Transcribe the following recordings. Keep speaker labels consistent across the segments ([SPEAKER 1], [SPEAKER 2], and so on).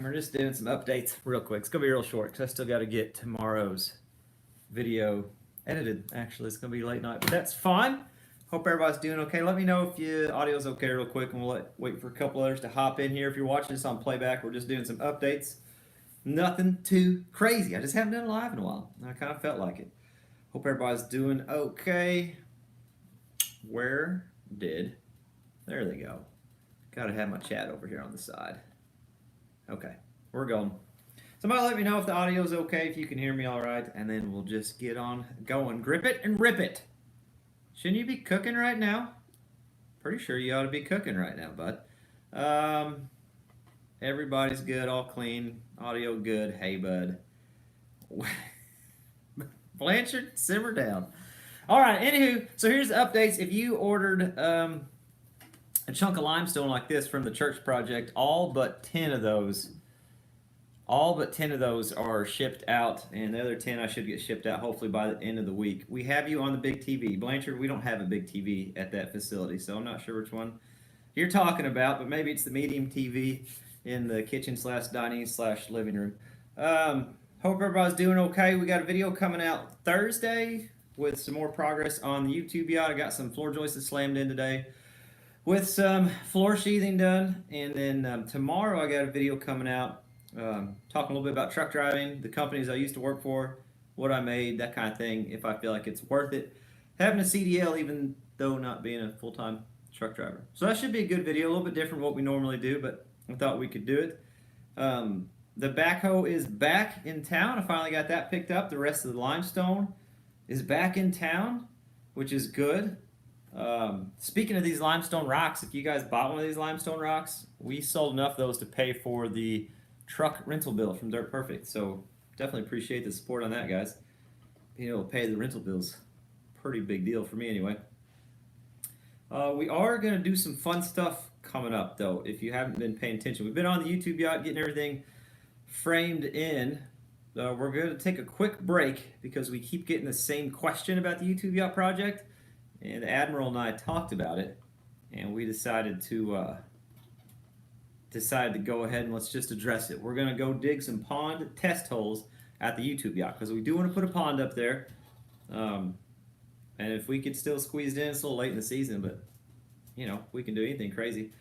[SPEAKER 1] We're just doing some updates real quick. It's going to be real short because I still got to get tomorrow's video edited. Actually, it's going to be late night, but that's fine. Hope everybody's doing okay. Let me know if your audio's okay real quick, and we'll wait for a couple others to hop in here. If you're watching this on playback, we're just doing some updates. Nothing too crazy. I just haven't done live in a while. I kind of felt like it. Hope everybody's doing okay. Where did... There they go. Got to have my chat over here on the side. Okay, we're going. Somebody let me know if the audio is okay, if you can hear me all right, and then we'll just get on going. Grip it and rip it. Shouldn't you be cooking right now? Pretty sure you ought to be cooking right now, bud. Everybody's good, all clean, audio good. Hey, bud. Blanchard, simmer down. All right, anywho, so here's the updates. If you ordered a chunk of limestone like this from the church project, all but 10 of those are shipped out, and the other 10 I should get shipped out hopefully by the end of the week. We have you on the big TV. Blanchard, we don't have a big TV at that facility, so I'm not sure which one you're talking about, but maybe it's the medium TV in the kitchen / dining / living room. Hope everybody's doing okay. We got a video coming out Thursday with some more progress on the YouTube yacht. I got some floor joists slammed in today with some floor sheathing done, and then tomorrow I got a video coming out talking a little bit about truck driving, the companies I used to work for, what I made, that kind of thing, if I feel like it's worth it having a CDL even though not being a full-time truck driver. So that should be a good video, a little bit different from what we normally do, but I thought we could do it. The backhoe is back in town. I finally got that picked up. The rest of the limestone is back in town, which is good. Speaking of these limestone rocks, if you guys bought one of these limestone rocks, we sold enough of those to pay for the truck rental bill from Dirt Perfect. So definitely appreciate the support on that, guys. Being able to pay the rental bills, pretty big deal for me anyway. We are going to do some fun stuff coming up, though, if you haven't been paying attention. We've been on the YouTube yacht getting everything framed in. We're going to take a quick break because we keep getting the same question about the YouTube yacht project. And Admiral and I talked about it, and we decided to go ahead and let's just address it. We're going to go dig some pond test holes at the YouTube yacht because we do want to put a pond up there. And if we could still squeeze it in, it's a little late in the season, but you know, we can do anything crazy.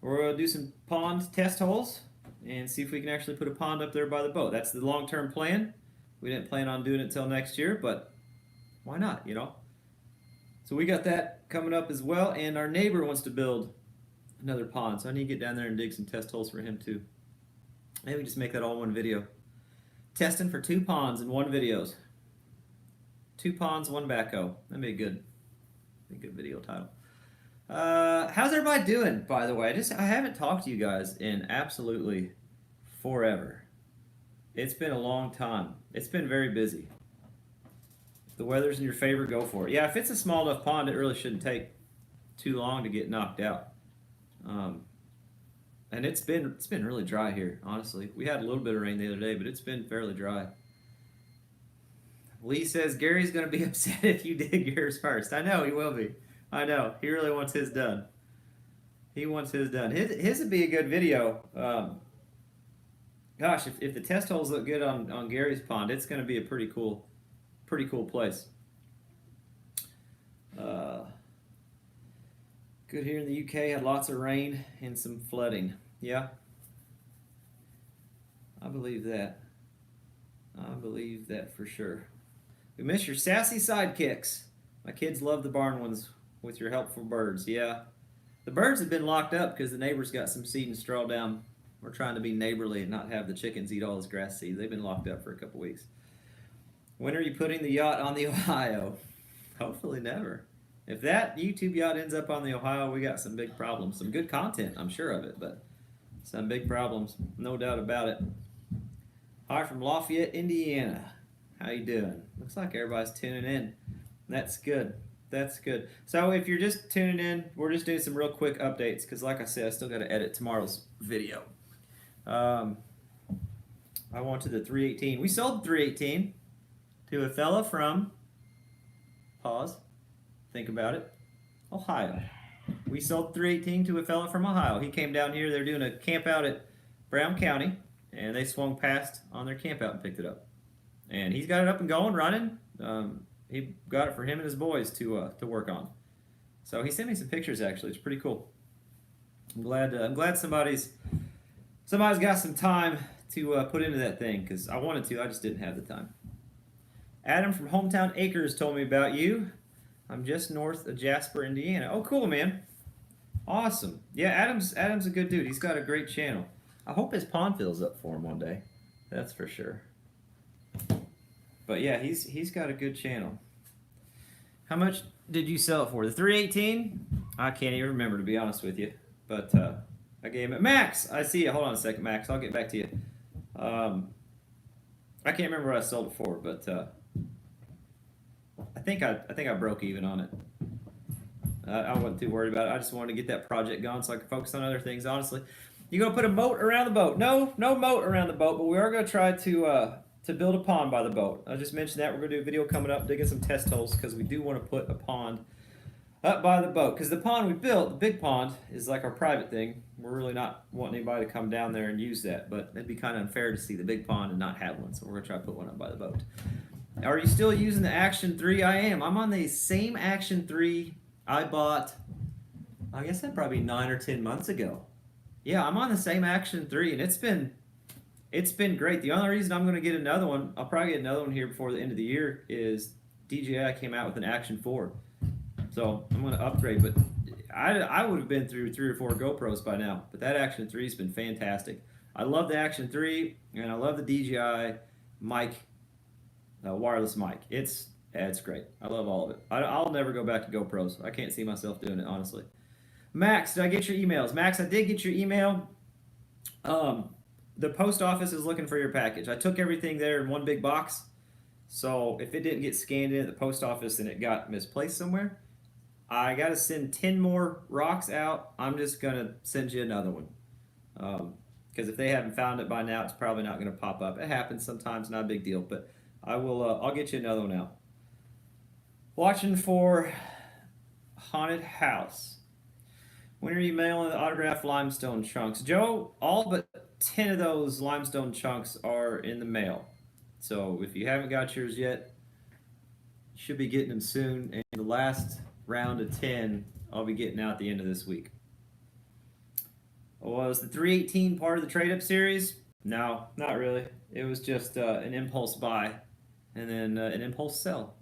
[SPEAKER 1] We're going to do some pond test holes and see if we can actually put a pond up there by the boat. That's the long-term plan. We didn't plan on doing it till next year, but why not, you know? So we got that coming up as well, and our neighbor wants to build another pond, so I need to get down there and dig some test holes for him too. Maybe just make that all one video. Testing for 2 ponds in 1 videos. 2 ponds, 1 backhoe. That'd be a good video title. How's everybody doing, by the way? I haven't talked to you guys in absolutely forever. It's been a long time. It's been very busy. If the weather's in your favor, go for it. Yeah, if it's a small enough pond, it really shouldn't take too long to get knocked out. And it's been really dry here, honestly. We had a little bit of rain the other day, but it's been fairly dry. Lee says Gary's going to be upset if you dig yours first. I know, he will be. I know. He really wants his done. He wants his done. His would be a good video. Gosh, if the test holes look good on Gary's pond, it's going to be a pretty cool place. Good here in the UK. Had lots of rain and some flooding. Yeah. I believe that. I believe that for sure. We miss your sassy sidekicks. My kids love the barn ones with your helpful birds. Yeah. The birds have been locked up because the neighbors got some seed and straw down. We're trying to be neighborly and not have the chickens eat all this grass seed. They've been locked up for a couple weeks. When are you putting the yacht on the Ohio? Hopefully never. If that YouTube yacht ends up on the Ohio, we got some big problems. Some good content, I'm sure of it, but some big problems. No doubt about it. Hi from Lafayette, Indiana. How you doing? Looks like everybody's tuning in. That's good. That's good. So if you're just tuning in, we're just doing some real quick updates because like I said, I still got to edit tomorrow's video. I wanted the 318. We sold the 318 to a fella from, pause, think about it, Ohio. We sold 318 to a fella from Ohio. He came down here. They're doing a camp out at Brown County, and they swung past on their camp out and picked it up. And he's got it up and going, running. He got it for him and his boys to work on. So he sent me some pictures. Actually, it's pretty cool. I'm glad somebody's got some time to put into that thing because I wanted to, I just didn't have the time. Adam from Hometown Acres told me about you. I'm just north of Jasper, Indiana. Oh, cool, man. Awesome. Yeah, Adam's a good dude. He's got a great channel. I hope his pond fills up for him one day. That's for sure. But yeah, he's got a good channel. How much did you sell it for? The 318? I can't even remember, to be honest with you. But I gave him Max. I see you. Hold on a second, Max. I'll get back to you. I can't remember what I sold it for, but I think I broke even on it. I wasn't too worried about it. I just wanted to get that project going so I could focus on other things. Honestly, you gonna put a moat around the boat? No moat around the boat, but we are gonna try to build a pond by the boat. I just mentioned that we're gonna do a video coming up, digging some test holes because we do want to put a pond up by the boat. Because the pond we built, the big pond, is like our private thing. We're really not wanting anybody to come down there and use that, but it'd be kind of unfair to see the big pond and not have one. So we're gonna try to put one up by the boat. Are you still using the Action 3? I am. I'm on the same Action 3 I bought, I guess that probably 9 or 10 months ago. Yeah, I'm on the same Action 3, and it's been great. The only reason I'm going to get another one, I'll probably get another one here before the end of the year, is DJI came out with an Action 4. So I'm going to upgrade, but I would have been through 3 or 4 GoPros by now, but that Action 3 has been fantastic. I love the Action 3, and I love the DJI mic, wireless mic. It's great. I love all of it. I'll never go back to GoPros. I can't see myself doing it, honestly. Max, did I get your emails? Max, I did get your email. The post office is looking for your package. I took everything there in one big box. So if it didn't get scanned in at the post office and it got misplaced somewhere, I got to send 10 more rocks out. I'm just going to send you another one. Because if they haven't found it by now, it's probably not going to pop up. It happens sometimes, not a big deal. But I'll get you another one out. Watching for Haunted House. When are you mailing the autographed limestone chunks? Joe, all but 10 of those limestone chunks are in the mail. So if you haven't got yours yet, you should be getting them soon. And the last round of 10, I'll be getting out at the end of this week. Was the 318 part of the trade-up series? No, not really. It was just an impulse buy and then an impulse sell.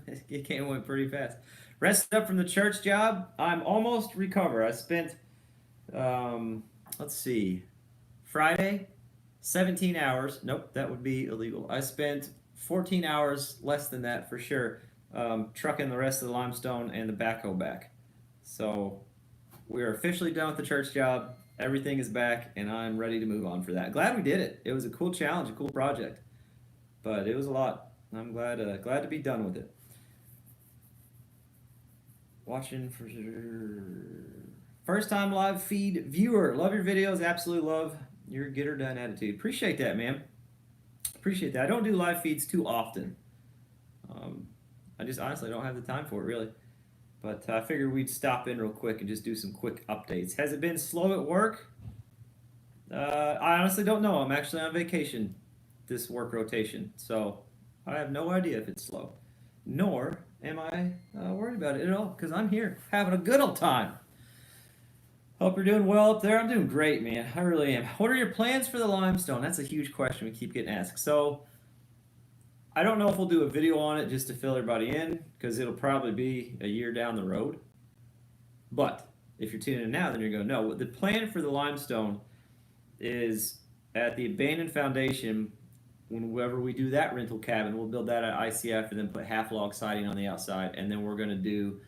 [SPEAKER 1] It came and went pretty fast. Rested up from the church job. I'm almost recovered. I spent, let's see, Friday, 17 hours. Nope, that would be illegal. I spent 14 hours, less than that for sure, trucking the rest of the limestone and the backhoe back. So we are officially done with the church job. Everything is back, and I'm ready to move on for that. Glad we did it. It was a cool challenge, a cool project, but it was a lot. I'm glad to be done with it. Watching for first time live feed viewer. Love your videos. Absolutely love your get her done attitude. Appreciate that, man. Appreciate that. I don't do live feeds too often. I just honestly don't have the time for it, really. But I figured we'd stop in real quick and just do some quick updates. Has it been slow at work? I honestly don't know. I'm actually on vacation this work rotation, so I have no idea if it's slow. Nor am I worried about it at all, because I'm here having a good old time. Hope you're doing well up there. I'm doing great, man. I really am. What are your plans for the limestone? That's a huge question we keep getting asked. So I don't know if we'll do a video on it just to fill everybody in, because it'll probably be a year down the road. But if you're tuning in now, then you're going to know. The plan for the limestone is at the abandoned foundation. Whenever we do that rental cabin, we'll build that at ICF and then put half log siding on the outside, and then we're going to do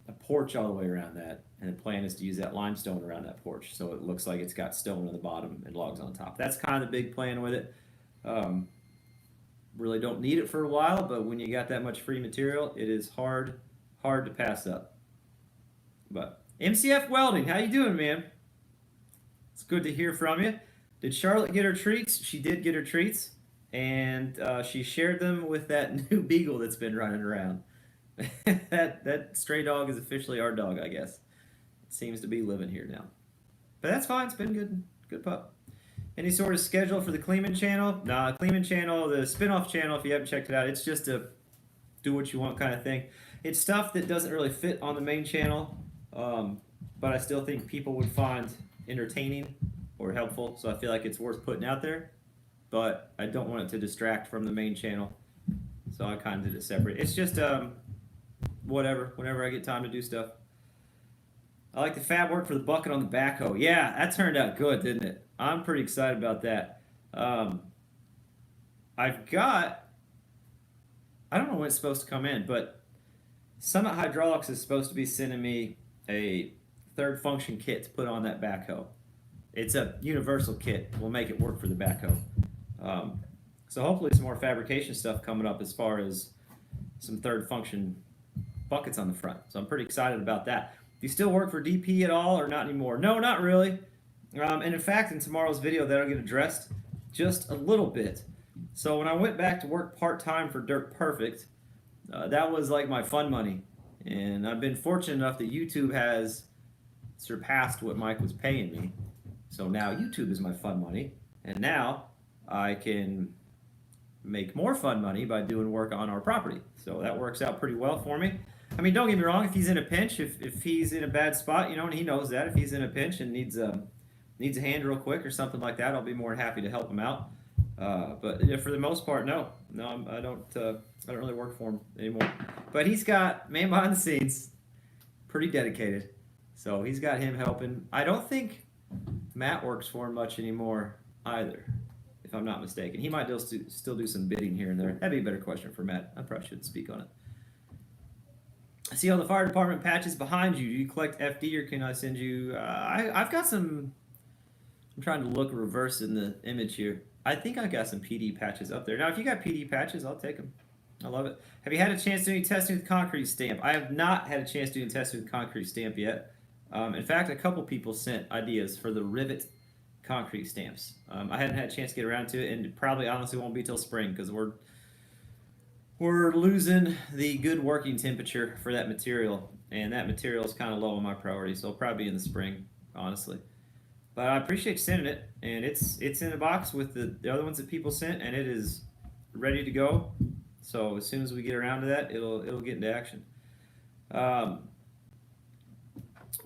[SPEAKER 1] a porch all the way around that. And the plan is to use that limestone around that porch, so it looks like it's got stone on the bottom and logs on top. That's kind of the big plan with it. Really don't need it for a while, but when you got that much free material, it is hard to pass up. But MCF Welding, how you doing, man? It's good to hear from you. Did Charlotte get her treats? She did get her treats, and she shared them with that new beagle that's been running around. that stray dog is officially our dog, I guess. It seems to be living here now. But that's fine. It's been good pup. Any sort of schedule for the Kleeman channel? Nah, Kleeman channel, the spin-off channel, if you haven't checked it out, it's just a do what you want kind of thing. It's stuff that doesn't really fit on the main channel, but I still think people would find entertaining or helpful, so I feel like it's worth putting out there, but I don't want it to distract from the main channel, so I kind of did it separate. It's just whatever, whenever I get time to do stuff. I like the fab work for the bucket on the backhoe. Yeah, that turned out good, didn't it? I'm pretty excited about that. I've got, I don't know when it's supposed to come in, but Summit Hydraulics is supposed to be sending me a third function kit to put on that backhoe. It's a universal kit. We'll make it work for the backhoe. So hopefully some more fabrication stuff coming up as far as some third function buckets on the front. So I'm pretty excited about that. Do you still work for DP at all or not anymore? No, not really. And in fact, in tomorrow's video, that'll get addressed just a little bit. So when I went back to work part-time for Dirt Perfect, that was like my fun money. And I've been fortunate enough that YouTube has surpassed what Mike was paying me. So now YouTube is my fun money. And now I can make more fun money by doing work on our property. So that works out pretty well for me. I mean, don't get me wrong, if he's in a pinch, if he's in a bad spot, you know, and he knows that, if he's in a pinch and needs a hand real quick or something like that, I'll be more than happy to help him out. But for the most part, no, I don't really work for him anymore. But he's got, man behind the scenes, pretty dedicated. So he's got him helping. I don't think Matt works for him much anymore either, if I'm not mistaken. He might still do some bidding here and there. That'd be a better question for Matt. I probably shouldn't speak on it. I see all the fire department patches behind you. Do you collect FD or can I send you? I've got some. I'm trying to look reverse in the image here. I think I got some PD patches up there. Now, if you got PD patches, I'll take them. I love it. Have you had a chance to do any testing with concrete stamp? I have not had a chance to do any testing with concrete stamp yet. In fact, a couple people sent ideas for the rivet concrete stamps. I hadn't had a chance to get around to it, and it probably honestly won't be till spring because we're losing the good working temperature for that material, and that material is kind of low on my priority, so it'll probably be in the spring, honestly. But I appreciate you sending it, and it's in a box with the other ones that people sent, and it is ready to go. So as soon as we get around to that, it'll get into action.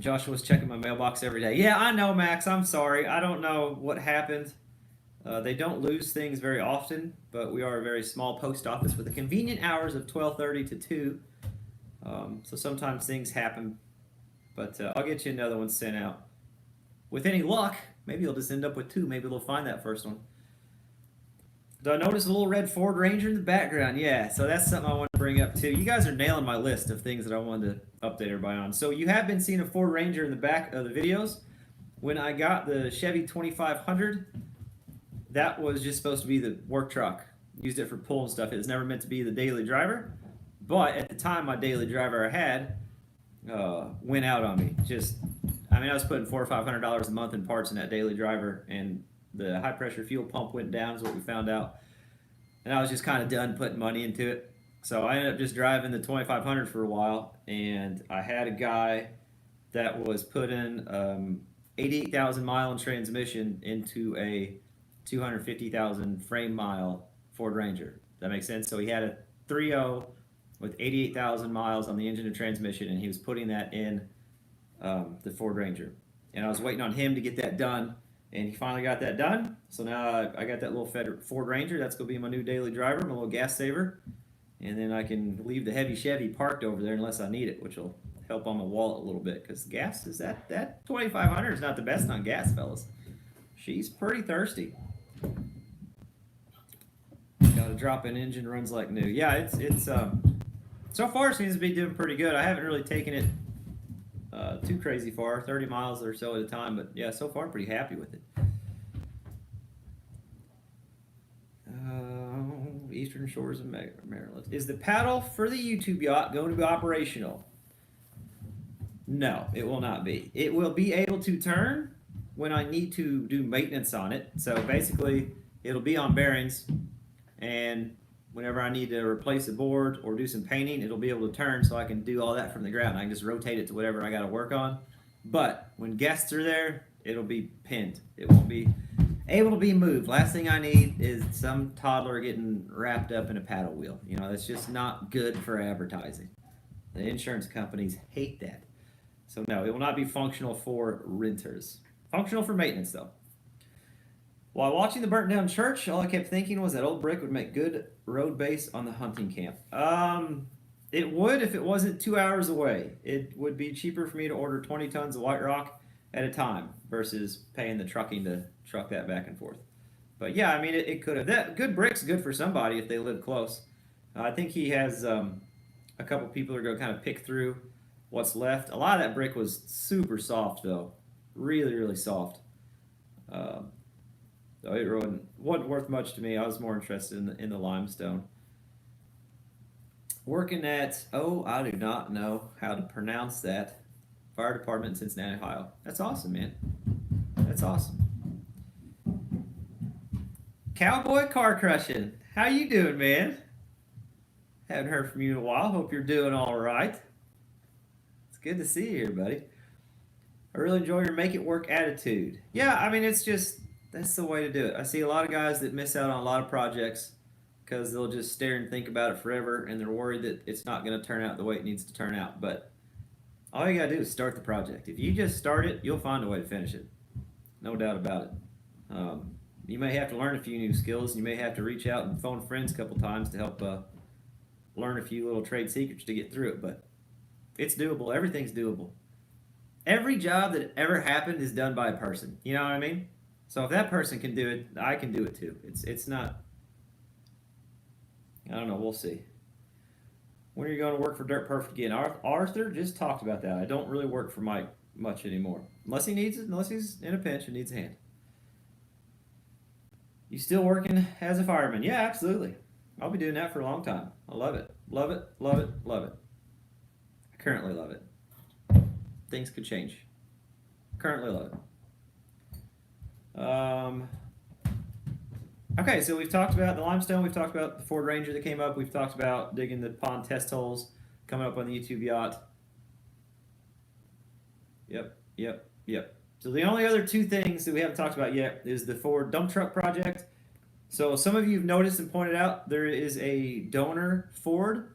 [SPEAKER 1] Joshua's checking my mailbox every day. Yeah, I know, Max. I'm sorry. I don't know what happened. They don't lose things very often, but we are a very small post office with the convenient hours of 12:30 to 2. So sometimes things happen, but I'll get you another one sent out. With any luck, maybe you'll just end up with 2. Maybe they'll find that first one. Do I notice a little red Ford Ranger in the background? Yeah, so that's something I want to bring up too. You guys are nailing my list of things that I wanted to update everybody on. So you have been seeing a Ford Ranger in the back of the videos. When I got the Chevy 2500, that was just supposed to be the work truck. Used it for pulling stuff. It was never meant to be the daily driver. But at the time, my daily driver I had went out on me. I was putting $400 or $500 a month in parts in that daily driver, and the high pressure fuel pump went down is what we found out. And I was just kind of done putting money into it. So I ended up just driving the 2500 for a while, and I had a guy that was putting 88,000 mile transmission into a 250,000 frame mile Ford Ranger. Does that make sense? So he had a 3.0 with 88,000 miles on the engine and transmission, and he was putting that in the Ford Ranger. And I was waiting on him to get that done, and he finally got that done. So now I got that little Ford Ranger. That's going to be my new daily driver, my little gas saver. And then I can leave the heavy Chevy parked over there unless I need it, which will help on my wallet a little bit, because gas is that 2500 is not the best on gas, fellas. She's pretty thirsty. Got a drop-in engine, runs like new. Yeah, it's so far it seems to be doing pretty good. I haven't really taken it too crazy far, 30 miles or so at a time, but yeah, so far I'm pretty happy with it. Eastern Shores of Maryland. Is the paddle for the YouTube yacht going to be operational? No, it will not be. It will be able to turn when I need to do maintenance on it. So basically, it'll be on bearings, and whenever I need to replace a board or do some painting, it'll be able to turn so I can do all that from the ground. I can just rotate it to whatever I got to work on. But when guests are there, it'll be pinned. It won't be able to be moved. Last thing I need is some toddler getting wrapped up in a paddle wheel. You know, that's just not good for advertising. The insurance companies hate that. So no, it will not be functional for renters. Functional for maintenance though. While watching the burnt down church, all I kept thinking was that old brick would make good road base on the hunting camp. It would if it wasn't 2 hours away. It would be cheaper for me to order 20 tons of white rock at a time versus paying the trucking to truck that back and forth. But yeah, I mean, it could have. That good brick's good for somebody if they live close. I think he has a couple people are going to kind of pick through what's left. A lot of that brick was super soft though, really really soft. Um, so it wasn't worth much to me. I was more interested in the limestone. Working at, oh, I do not know how to pronounce that. Fire department in Cincinnati, Ohio. That's awesome, man. That's awesome. Cowboy car crushing. How you doing, man? Haven't heard from you in a while. Hope you're doing all right. It's good to see you here, buddy. I really enjoy your make it work attitude. Yeah, I mean, it's just, that's the way to do it. I see a lot of guys that miss out on a lot of projects because they'll just stare and think about it forever and they're worried that it's not going to turn out the way it needs to turn out. But all you got to do is start the project. If you just start it, you'll find a way to finish it. No doubt about it. You may have to learn a few new skills. You may have to reach out and phone friends a couple times to help learn a few little trade secrets to get through it. But it's doable. Everything's doable. Every job that ever happened is done by a person. You know what I mean? So if that person can do it, I can do it too. It's not. I don't know. We'll see. When are you going to work for Dirt Perfect again? Arthur just talked about that. I don't really work for Mike much anymore, unless he needs it. Unless he's in a pinch and needs a hand. You still working as a fireman? Yeah, absolutely. I'll be doing that for a long time. I love it. Love it. Love it. Love it. I currently love it. Things could change. Currently love it. Okay, so we've talked about the limestone. We've talked about the Ford Ranger that came up. We've talked about digging the pond test holes coming up on the YouTube yacht. Yep. So the only other two things that we haven't talked about yet is the Ford dump truck project. So some of you have noticed and pointed out there is a donor Ford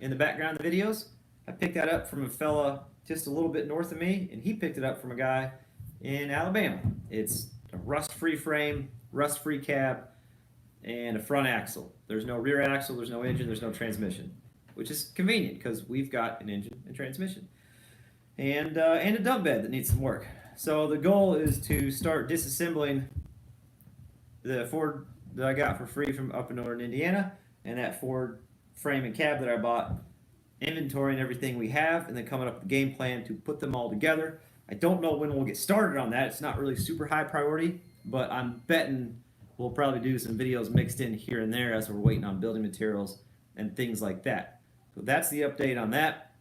[SPEAKER 1] in the background of the videos. I picked that up from a fella just a little bit north of me, and he picked it up from a guy in Alabama. It's a rust-free frame, rust-free cab, and a front axle. There's no rear axle, there's no engine, there's no transmission, which is convenient because we've got an engine and transmission. And a dump bed that needs some work. So the goal is to start disassembling the Ford that I got for free from up in northern Indiana and that Ford frame and cab that I bought, inventorying everything we have, and then coming up with a game plan to put them all together. I don't know when we'll get started on that. It's not really super high priority, but I'm betting we'll probably do some videos mixed in here and there as we're waiting on building materials and things like that. So that's the update on that.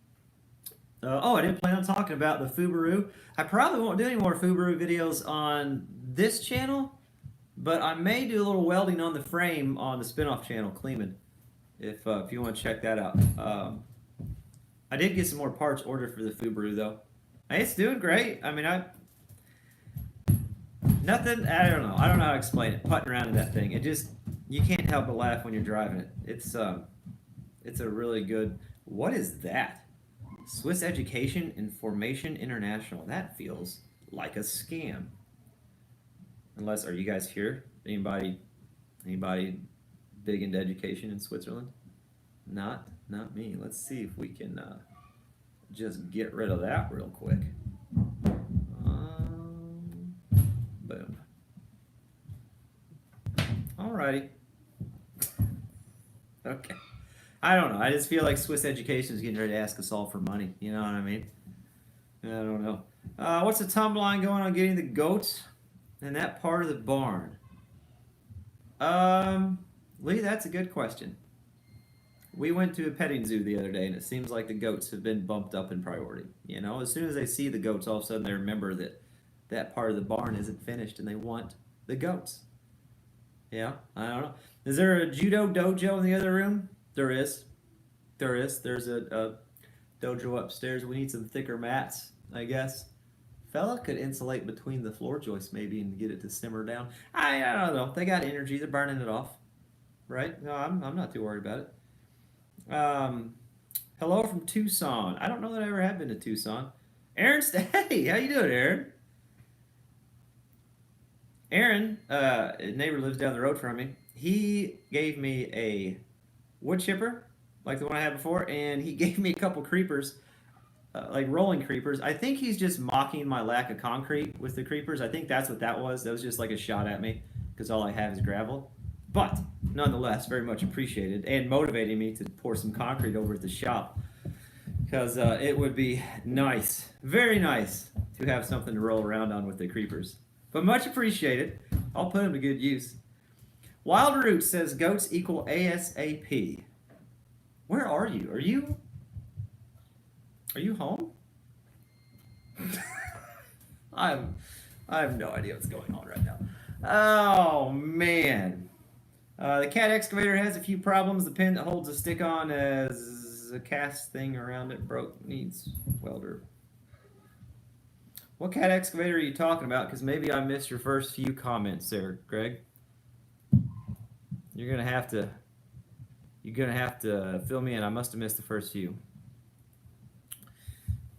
[SPEAKER 1] I didn't plan on talking about the Fubaru. I probably won't do any more Fubaru videos on this channel, but I may do a little welding on the frame on the spinoff channel, Kleeman, if you want to check that out. I did get some more parts ordered for the Fubaru though. It's doing great. I mean, I don't know. I don't know how to explain it. Putting around in that thing, you can't help but laugh when you're driving it. It's a really good. What is that? Swiss Education Information International. That feels like a scam. Unless, are you guys here? Anybody big into education in Switzerland? Not me. Let's see if we can just get rid of that real quick. Boom. Alrighty. Okay. I don't know. I just feel like Swiss Education is getting ready to ask us all for money. You know what I mean? I don't know. What's the timeline going on getting the goats in that part of the barn? Lee, that's a good question. We went to a petting zoo the other day, and it seems like the goats have been bumped up in priority. You know, as soon as they see the goats, all of a sudden they remember that that part of the barn isn't finished, and they want the goats. Yeah, I don't know. Is there a judo dojo in the other room? There is. There's a dojo upstairs. We need some thicker mats, I guess, Fella could insulate between the floor joists maybe and get it to simmer down. I don't know. They got energy. They're burning it off, right? No, I'm not too worried about it. Hello from Tucson. I don't know that I ever have been to Tucson. Aaron, hey, how you doing, Aaron? Aaron, a neighbor lives down the road from me. He gave me a wood chipper, like the one I had before, and he gave me a couple creepers, like rolling creepers. I think he's just mocking my lack of concrete with the creepers. I think that's what that was. That was just like a shot at me because all I have is gravel. But nonetheless, very much appreciated and motivating me to pour some concrete over at the shop because it would be nice, very nice, to have something to roll around on with the creepers. But much appreciated. I'll put them to good use. Wild Root says goats equal ASAP. Where are you? Are you home? I have no idea what's going on right now. Oh man. The cat excavator has a few problems. The pin that holds the stick on as a cast thing around it broke. Needs welder. What cat excavator are you talking about? Because maybe I missed your first few comments there, Greg. You're gonna have to fill me in. I must have missed the first few.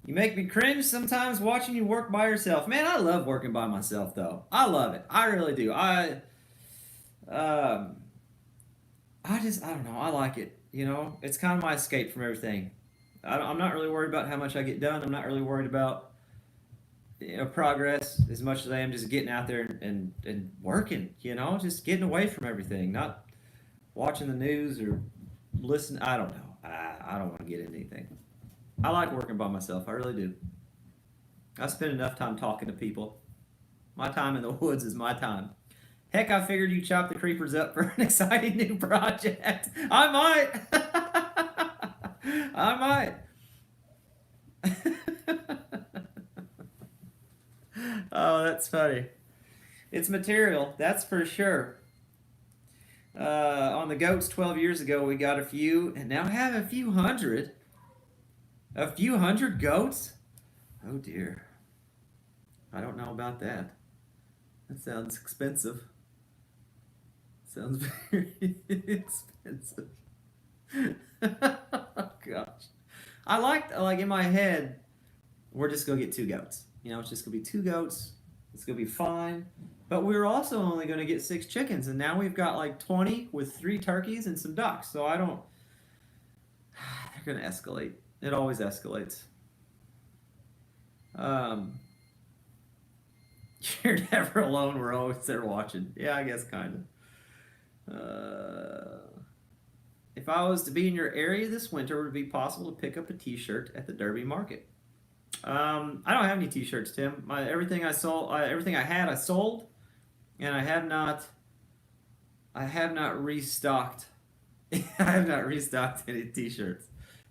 [SPEAKER 1] You make me cringe sometimes watching you work by yourself. Man, I love working by myself though. I love it. I really do. I don't know. I like it. You know, it's kind of my escape from everything. I'm not really worried about how much I get done. I'm not really worried about progress as much as I am just getting out there and working. You know, just getting away from everything, not watching the news or listening. I don't know. I don't want to get into anything. I like working by myself. I really do. I spend enough time talking to people. My time in the woods is my time. Heck, I figured you chop the creepers up for an exciting new project. I might. I might. Oh, that's funny. It's material, that's for sure. On the goats 12 years ago, we got a few, and now have a few hundred. A few hundred goats? Oh dear. I don't know about that. That sounds expensive. Sounds very expensive. Oh gosh. I like in my head, we're just gonna get two goats. You know, it's just gonna be two goats. It's gonna be fine. But we were also only gonna get 6 chickens, and now we've got like 20 with 3 turkeys and some ducks. So I don't. They're gonna escalate. It always escalates. Um, you're never alone. We're always there watching. Yeah, I guess kind of. If I was to be in your area this winter, would it be possible to pick up a T-shirt at the Derby Market? I don't have any T-shirts, Tim. Everything I sold, everything I had, I sold, and I have not. I have not restocked. I have not restocked any T-shirts.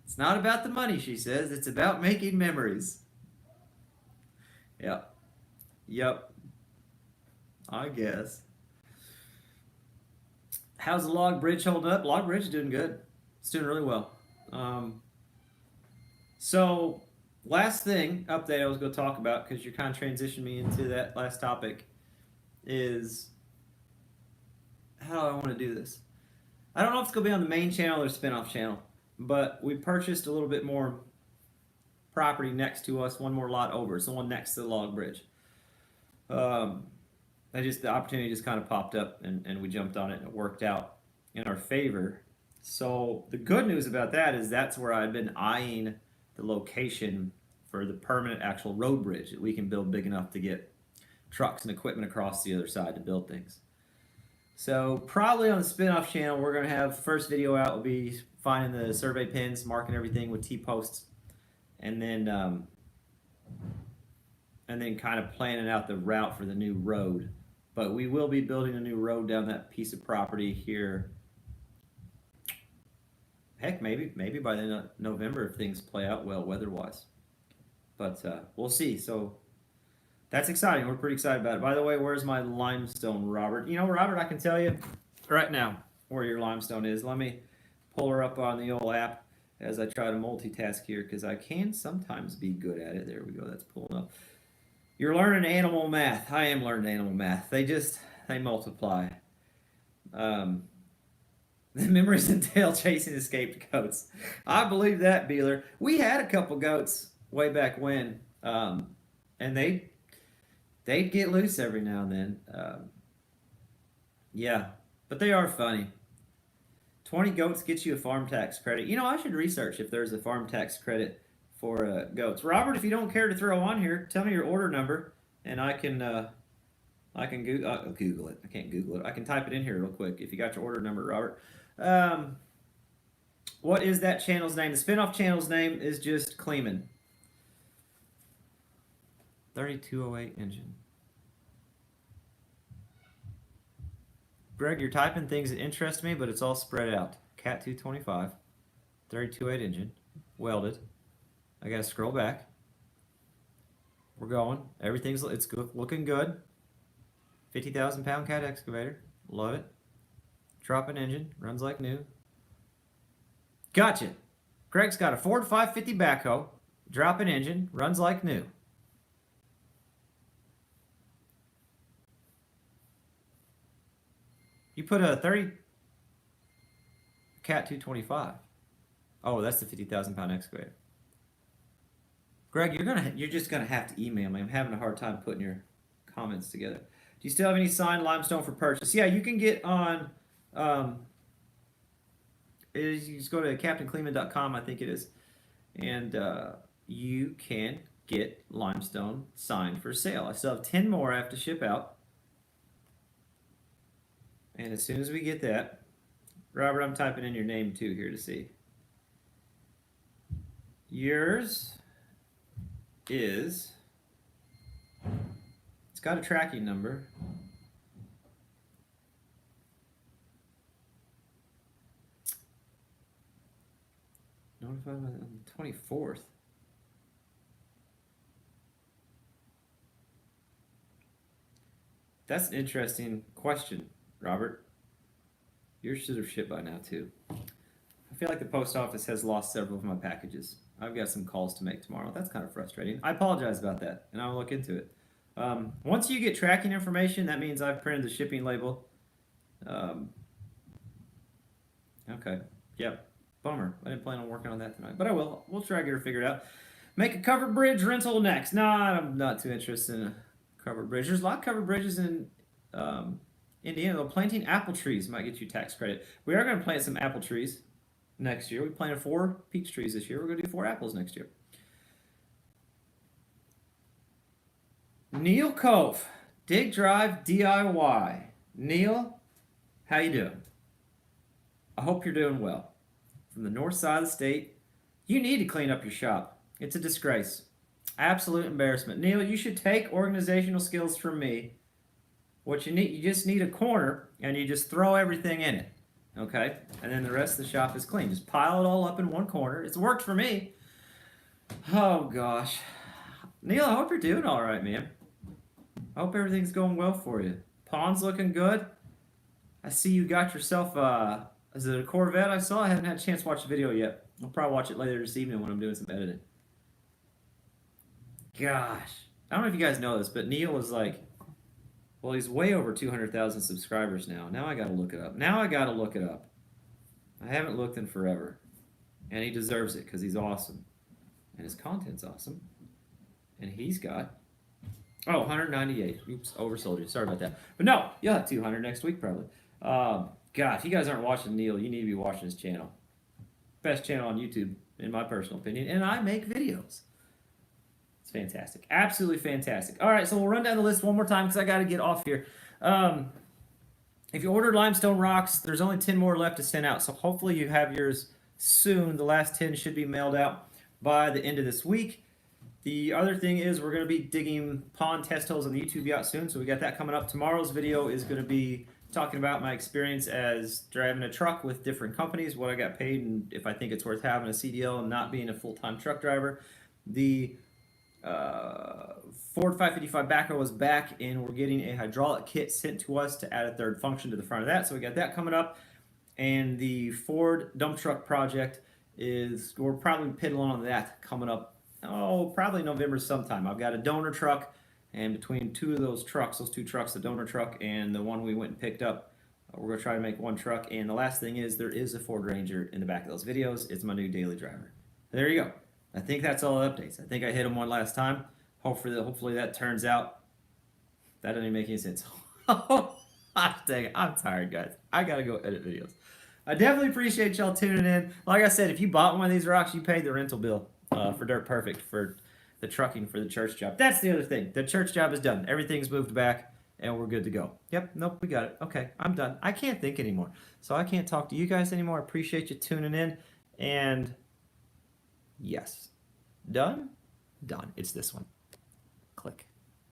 [SPEAKER 1] It's not about the money, she says. It's about making memories. Yep. Yep. I guess. How's the log bridge holding up? Log bridge is doing good. It's doing really well. So, last thing update I was going to talk about, because you're kind of transitioning me into that last topic, is how do I want to do this? I don't know if it's going to be on the main channel or spin-off channel, but we purchased a little bit more property next to us, one more lot over. It's the one next to the log bridge. The opportunity just kind of popped up, and we jumped on it, and it worked out in our favor. So the good news about that is that's where I've been eyeing the location for the permanent actual road bridge that we can build big enough to get trucks and equipment across the other side to build things. So probably on the spin-off channel, we're going to have first video out will be finding the survey pins, marking everything with T-posts, and then kind of planning out the route for the new road. But we will be building a new road down that piece of property here. Heck, maybe by the end of November if things play out well weather-wise. But we'll see. So that's exciting. We're pretty excited about it. By the way, where's my limestone, Robert? You know, Robert, I can tell you right now where your limestone is. Let me pull her up on the old app as I try to multitask here because I can sometimes be good at it. There we go. That's pulling up. You're learning animal math. I am learning animal math. They multiply. Um, the memories entail chasing escaped goats. I believe that, Beeler. We had a couple goats way back when, and they'd get loose every now and then. Yeah, but they are funny. 20 goats gets you a farm tax credit. You know, I should research if there's a farm tax credit for goats. Robert, if you don't care to throw on here, tell me your order number, and I can Google it. I can't Google it. I can type it in here real quick if you got your order number, Robert. Um, what is that channel's name? The spinoff channel's name is just Kleeman. 3208 engine. Greg, you're typing things that interest me, but it's all spread out. Cat 225, 32.8 engine, welded. I gotta scroll back. We're going. It's good, looking good. 50,000 pound cat excavator. Love it. Drop an engine. Runs like new. Gotcha. Greg's got a Ford 550 backhoe. Drop an engine. Runs like new. You put a 30 Cat 225. Oh, that's the 50,000 pound excavator. Greg, you're just gonna have to email me. I'm having a hard time putting your comments together. Do you still have any signed limestone for purchase? Yeah, you can get on. You just go to CaptainCleeman.com, I think it is, and you can get limestone signed for sale. I still have 10 more I have to ship out. And as soon as we get that, Robert, I'm typing in your name too here to see. Yours is, it's got a tracking number. Notified on the 24th. That's an interesting question, Robert. Yours should have shipped by now, too. I feel like the post office has lost several of my packages. I've got some calls to make tomorrow. That's kind of frustrating. I apologize about that, and I'll look into it. Once you get tracking information, that means I've printed the shipping label. Okay. Yep. Bummer. I didn't plan on working on that tonight, but I will. We'll try to get her figured out. Make a covered bridge rental next. No, I'm not too interested in a covered bridge. There's a lot of covered bridges in Indiana, though. Planting apple trees might get you tax credit. We are going to plant some apple trees next year. We planted 4 peach trees this year. We're going to do 4 apples next year. Neil Cove, Dig Drive DIY. Neil, how you doing? I hope you're doing well. From the north side of the state, you need to clean up your shop. It's a disgrace. Absolute embarrassment. Neil, you should take organizational skills from me. What you need, you just need a corner, and you just throw everything in it, okay? And then the rest of the shop is clean. Just pile it all up in one corner. It's worked for me. Oh, gosh. Neil, I hope you're doing all right, man. I hope everything's going well for you. Pond's looking good. I see you got yourself, is it a Corvette I saw? I haven't had a chance to watch the video yet. I'll probably watch it later this evening when I'm doing some editing. Gosh. I don't know if you guys know this, but Neil is like, well, he's way over 200,000 subscribers now. Now I gotta look it up. I haven't looked in forever. And he deserves it because he's awesome. And his content's awesome. And he's got, 198. Oops, oversold you. Sorry about that. But no, you'll have 200 next week probably. God, if you guys aren't watching Neil, you need to be watching his channel. Best channel on YouTube, in my personal opinion. And I make videos. It's fantastic. Absolutely fantastic. All right, so we'll run down the list one more time because I got to get off here. If you ordered limestone rocks, there's only 10 more left to send out. So hopefully you have yours soon. The last 10 should be mailed out by the end of this week. The other thing is we're going to be digging pond test holes on the YouTube yacht soon. So we got that coming up. Tomorrow's video is going to be talking about my experience as driving a truck with different companies, what I got paid, and if I think it's worth having a CDL and not being a full-time truck driver. The Ford 555 backhoe is back, and we're getting a hydraulic kit sent to us to add a third function to the front of that. So we got that coming up. And the Ford dump truck project is, we're probably piddling on that coming up, probably November sometime. I've got a donor truck And between two of those trucks, those two trucks, the donor truck and the one we went and picked up, we're going to try to make one truck. And the last thing is, there is a Ford Ranger in the back of those videos. It's my new daily driver. There you go. I think that's all the updates. I think I hit them one last time. Hopefully that turns out. That doesn't even make any sense. Dang it. I'm tired, guys. I got to go edit videos. I definitely appreciate y'all tuning in. Like I said, if you bought one of these rocks, you paid the rental bill for Dirt Perfect for the trucking for the church job. That's the other thing. The church job is done. Everything's moved back, and we're good to go. Yep, nope, we got it. Okay, I'm done. I can't think anymore. So I can't talk to you guys anymore. I appreciate you tuning in. And yes, done? Done. It's this one.